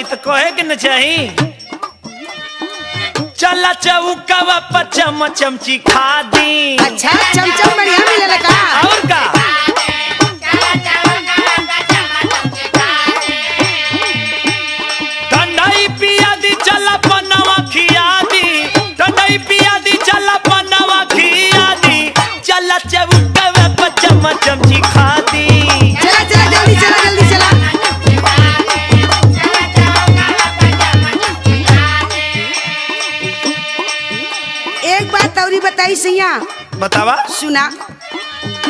भाई तो कहे के न चाही। चला चौकावा पर चमची खा दी। अच्छा चमचम बढ़िया मिलेला का? और का ठंडाई पिया दी चला पन्नावा खिया दी। ठंडाई पिया दी चला पन्नावा खिया दी। चला चौकावा पर चमची खा दी। चला चला जल्दी चला जल्दी चला। एक बात और बताई सैया। बतावा। सुना